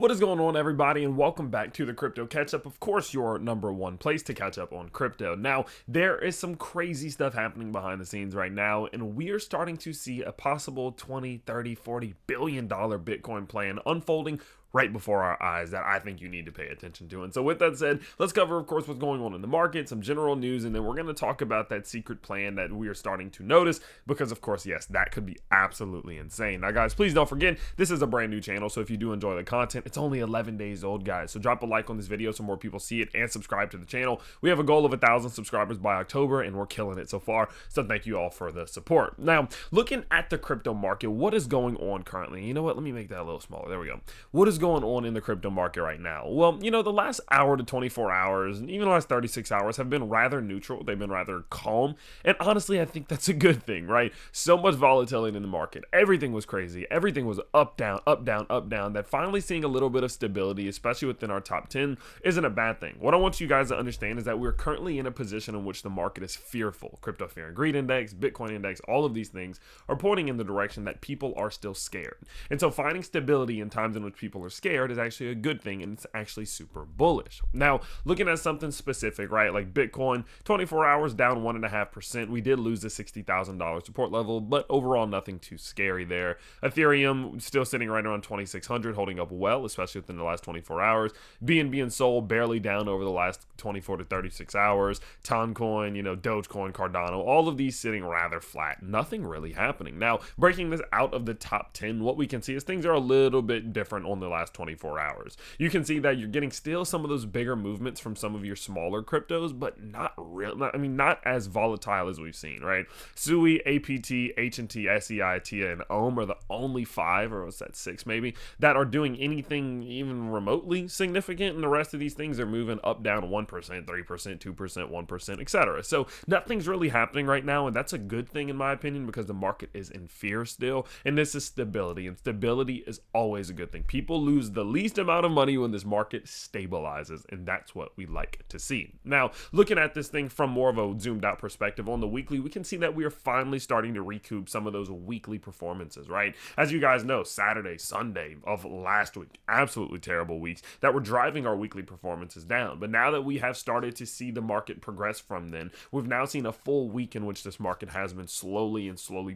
What is going on, everybody, and welcome back to the Crypto Catch Up. Of course, your number one place to catch up on crypto. Now, there is some crazy stuff happening behind the scenes right now, and we are starting to see a possible 20, 30, 40 billion dollar Bitcoin plan unfolding right before our eyes that I think you need to pay attention to. And so with that said, let's cover, of course, what's going on in the market, some general news, and then we're going to talk about that secret plan that we are starting to notice because, of course, yes, that could be absolutely insane. Now, guys, please don't forget, this is a brand new channel, so if you do enjoy the content, it's only 11 days old, guys. So drop a like on this video so more people see it and subscribe to the channel. We have a goal of 1,000 subscribers by October, and we're killing it so far. So thank you all for the support. Now, looking at the crypto market, what is going on currently? You know what? Let me make that a little smaller. There we go. What is going on in the crypto market right now? Well, you know, the last hour to 24 hours, and even the last 36 hours have been rather neutral. They've been rather calm. And honestly, I think that's a good thing, right? So much volatility in the market. Everything was crazy. Everything was up, down, up, down, up, down. That finally seeing a little bit of stability, especially within our top 10, isn't a bad thing. What I want you guys to understand is that we're currently in a position in which the market is fearful. Crypto Fear and Greed Index, Bitcoin Index, all of these things are pointing in the direction that people are still scared. And so finding stability in times in which people are scared is actually a good thing, and it's actually super bullish. Now, looking at something specific, right, like Bitcoin, 24 hours down 1.5%. We did lose the $60,000 support level, but overall nothing too scary there. Ethereum still sitting right around 2,600, holding up well, especially within the last 24 hours. BNB and Sol barely down over the last 24 to 36 hours. Toncoin, you know, Dogecoin, Cardano, all of these sitting rather flat. Nothing really happening. Now, breaking this out of the top 10, what we can see is things are a little bit different on the last 24 hours. You can see that you're getting still some of those bigger movements from some of your smaller cryptos, but not as volatile as we've seen, right? SUI, APT, HNT, SEI, TIA, and OHM are the only 5, or was that 6 maybe, that are doing anything even remotely significant, and the rest of these things are moving up, down 1%, 3%, 2%, 1%, etc. So nothing's really happening right now, and that's a good thing in my opinion because the market is in fear still, and this is stability, and stability is always a good thing. People lose the least amount of money when this market stabilizes, and that's what we like to see. Now, looking at this thing from more of a zoomed out perspective on the weekly, we can see that we are finally starting to recoup some of those weekly performances, right? As you guys know, Saturday, Sunday of last week, absolutely terrible weeks that were driving our weekly performances down. But now that we have started to see the market progress from then, we've now seen a full week in which this market has been slowly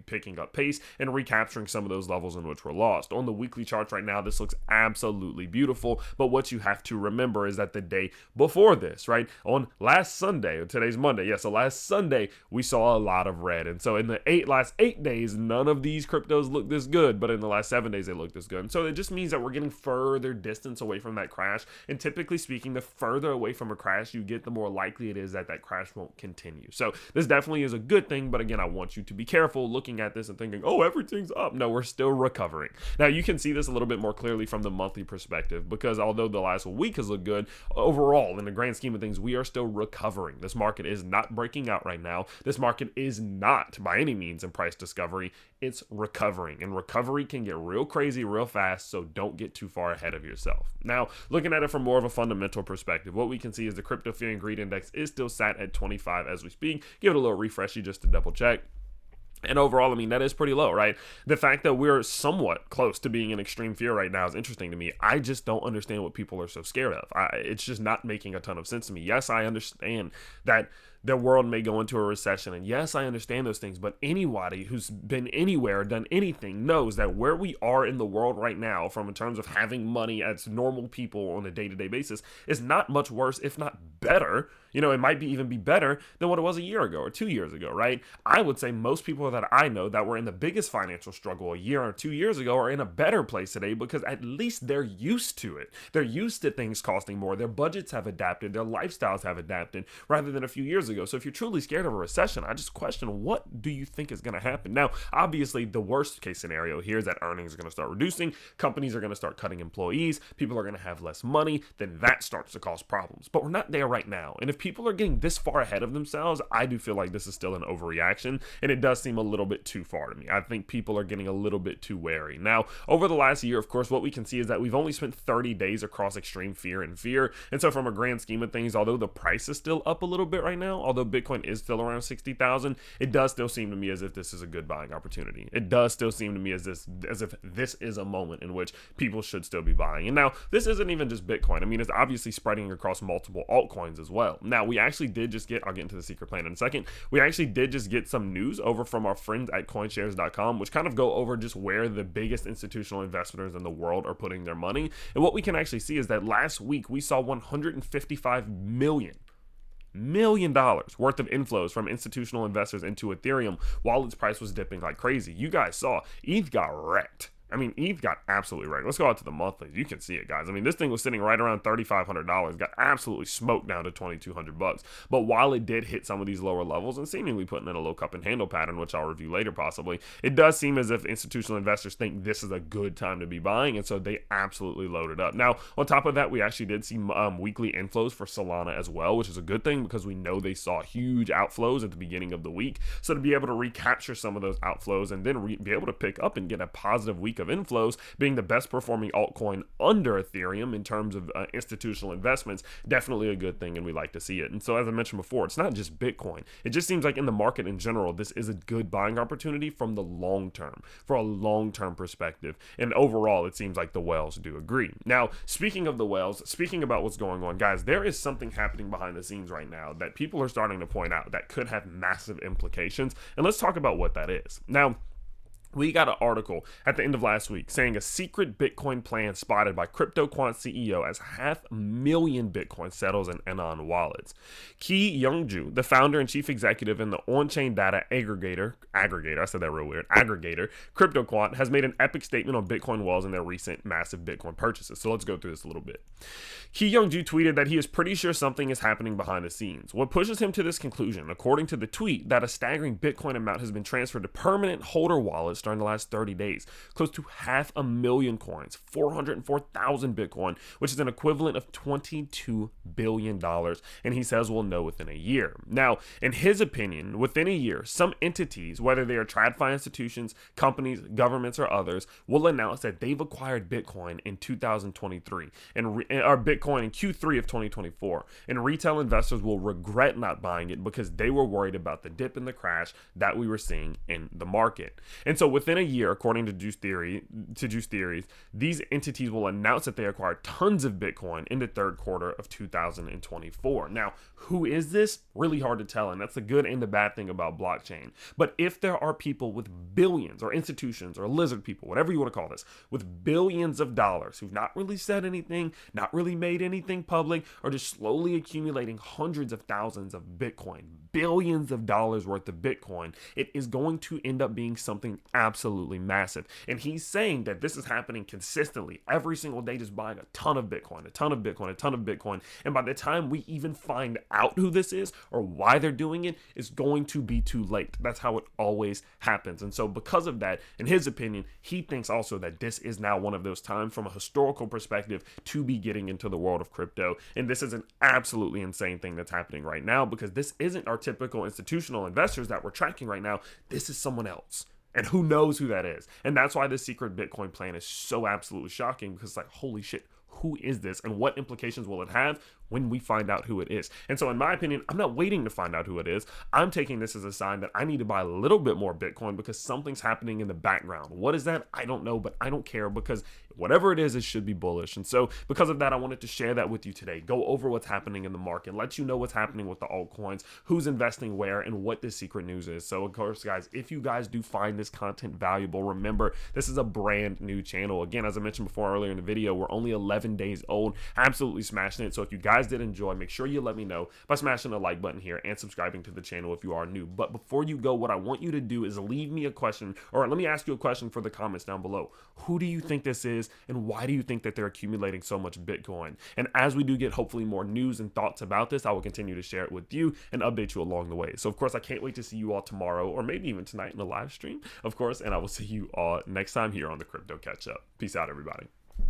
picking up pace and recapturing some of those levels in which were lost. On the weekly charts right now, this looks absolutely beautiful, but what you have to remember is that the day before this, right, on last Sunday, or today's Monday, yes, so last Sunday, we saw a lot of red. And so in the last 8 days, none of these cryptos look this good, but in the last 7 days, they look this good. And so it just means that we're getting further distance away from that crash. And typically speaking, the further away from a crash you get, the more likely it is that that crash won't continue. So this definitely is a good thing, but again, I want you to be careful looking at this and thinking, oh, everything's up. No, we're still recovering. Now, you can see this a little bit more clearly from the monthly perspective, because although the last week has looked good, overall, in the grand scheme of things, we are still recovering. This market is not breaking out right now. This market is not, by any means, in price discovery. It's recovering, and recovery can get real crazy real fast, so don't get too far ahead of yourself. Now, looking at it from more of a fundamental perspective, what we can see is the Crypto Fear and Greed Index is still sat at 25 as we speak. Give it a little refreshy just to double check. And overall, I mean, that is pretty low, right? The fact that we're somewhat close to being in extreme fear right now is interesting to me. I just don't understand what people are so scared of. It's just not making a ton of sense to me. Yes, I understand that the world may go into a recession, and yes, I understand those things, but anybody who's been anywhere, done anything, knows that where we are in the world right now, from in terms of having money as normal people on a day-to-day basis, is not much worse, if not better. You know, it might even be better than what it was a year ago or 2 years ago, right? I would say most people that I know that were in the biggest financial struggle a year or 2 years ago are in a better place today, because at least they're used to it. They're used to things costing more. Their budgets have adapted. Their lifestyles have adapted, rather than a few years ago. So if you're truly scared of a recession, I just question, what do you think is going to happen? Now, obviously, the worst case scenario here is that earnings are going to start reducing. Companies are going to start cutting employees. People are going to have less money. Then that starts to cause problems. But we're not there right now. And if people are getting this far ahead of themselves, I do feel like this is still an overreaction, and it does seem a little bit too far to me. I think people are getting a little bit too wary. Now, over the last year, of course, what we can see is that we've only spent 30 days across extreme fear and fear. And so from a grand scheme of things, although the price is still up a little bit right now, although Bitcoin is still around 60,000, it does still seem to me as if this is a good buying opportunity. It does still seem to me as if this is a moment in which people should still be buying. And now this isn't even just Bitcoin. I mean, it's obviously spreading across multiple altcoins as well. Now, we actually did just get, I'll get into the secret plan in a second. We actually did just get some news over from our friends at coinshares.com, which kind of go over just where the biggest institutional investors in the world are putting their money. And what we can actually see is that last week we saw $155 million worth of inflows from institutional investors into Ethereum while its price was dipping like crazy. You guys saw ETH got wrecked. I mean, ETH got absolutely wrecked. Let's go out to the monthlies. You can see it, guys. I mean, this thing was sitting right around $3,500, got absolutely smoked down to $2,200. But while it did hit some of these lower levels and seemingly putting in a low cup and handle pattern, which I'll review later possibly, it does seem as if institutional investors think this is a good time to be buying, and so they absolutely loaded up. Now, on top of that, we actually did see weekly inflows for Solana as well, which is a good thing because we know they saw huge outflows at the beginning of the week. So to be able to recapture some of those outflows and then be able to pick up and get a positive week of inflows, being the best performing altcoin under Ethereum in terms of institutional investments, definitely a good thing, and we like to see it. And so, as I mentioned before, it's not just Bitcoin. It just seems like in the market in general, this is a good buying opportunity from the long term, for a long-term perspective. And overall, it seems like the whales do agree. Now, speaking of the whales, speaking about what's going on, guys, there is something happening behind the scenes right now that people are starting to point out that could have massive implications. And let's talk about what that is. Now, we got an article at the end of last week saying a secret Bitcoin plan spotted by CryptoQuant CEO as 500,000 Bitcoin settles in Anon wallets. Ki Youngju, the founder and chief executive in the on-chain data aggregator, I said that real weird, aggregator, CryptoQuant, has made an epic statement on Bitcoin whales and their recent massive Bitcoin purchases. So let's go through this a little bit. Ki Youngju tweeted that he is pretty sure something is happening behind the scenes. What pushes him to this conclusion, according to the tweet, that a staggering Bitcoin amount has been transferred to permanent holder wallets during the last 30 days, close to 500,000 coins, 404,000 Bitcoin, which is an equivalent of $22 billion, and he says we'll know within a year. Now, in his opinion, within a year, some entities, whether they are TradFi institutions, companies, governments, or others, will announce that they've acquired Bitcoin in 2023 or Bitcoin in Q3 of 2024, and retail investors will regret not buying it because they were worried about the dip and the crash that we were seeing in the market. And so within a year, according to Juice Theories, these entities will announce that they acquired tons of Bitcoin in the third quarter of 2024. Now, who is this? Really hard to tell, and that's the good and the bad thing about blockchain. But if there are people with billions, or institutions, or lizard people, whatever you want to call this, with billions of dollars who've not really said anything, not really made anything public, or just slowly accumulating hundreds of thousands of Bitcoin, billions of dollars worth of Bitcoin, it is going to end up being something absolutely massive. And he's saying that this is happening consistently every single day, just buying a ton of Bitcoin, a ton of Bitcoin, a ton of Bitcoin. And by the time we even find out who this is or why they're doing it, it's going to be too late. That's how it always happens. And so because of that, in his opinion, he thinks also that this is now one of those times from a historical perspective to be getting into the world of crypto. And this is an absolutely insane thing that's happening right now, because this isn't our typical institutional investors that we're tracking right now. This is someone else. And who knows who that is? And that's why this secret Bitcoin plan is so absolutely shocking, because it's like, holy shit, who is this? And what implications will it have when we find out who it is? And so in my opinion, I'm not waiting to find out who it is. I'm taking this as a sign that I need to buy a little bit more Bitcoin because something's happening in the background. What is that? I don't know, but I don't care, because whatever it is, it should be bullish. And so because of that, I wanted to share that with you today. Go over what's happening in the market, let you know what's happening with the altcoins, who's investing where, and what this secret news is. So of course, guys, if you guys do find this content valuable, remember, this is a brand new channel. Again, as I mentioned before earlier in the video, we're only 11 days old, absolutely smashing it. So if you guys did enjoy, make sure you let me know by smashing the like button here and subscribing to the channel if you are new. But before you go, what I want you to do is leave me a question, or let me ask you a question for the comments down below. Who do you think this is, and why do you think that they're accumulating so much Bitcoin? And as we do get hopefully more news and thoughts about this, I will continue to share it with you and update you along the way. So of course, I can't wait to see you all tomorrow, or maybe even tonight in the live stream, of course, and I will see you all next time here on the Crypto Catch Up. Peace out, everybody.